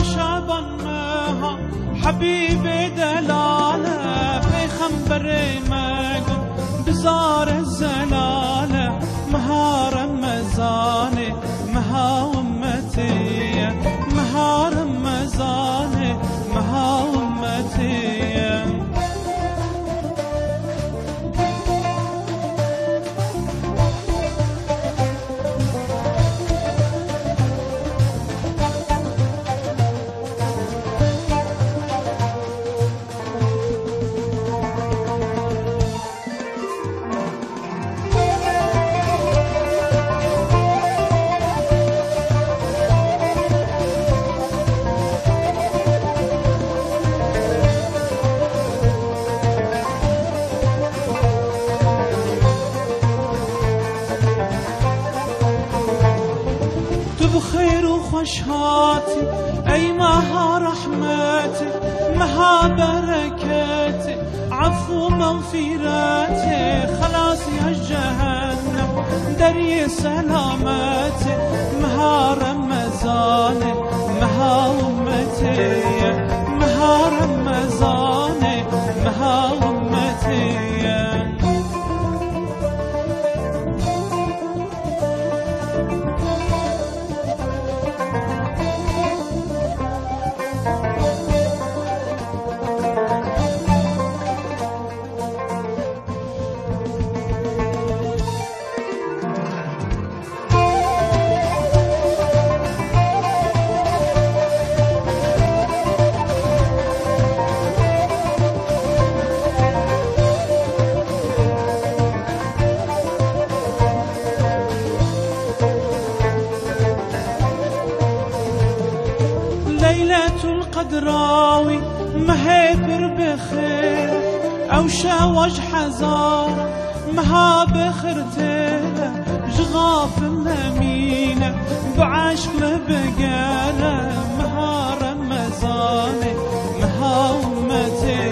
شعبان مها حبيبي دلالة في خنبري مقن بزار الزلالة مها رمزاني مها أمتي مها رمزاني مها أمتي. بخير وخشهاتي أي مها رحمتي مها بركاتي عفو مغفراتي خلاص يا جهنم دري سلامتي مها رمزاني مها أمتي مها رمزاني مها أمتي. ليلة القدراوي مهيبر بخير أو شاوج حزارة مها بخرتيلة جغاف النمينة بعشق لبقالة مها رمزاني مها أمتي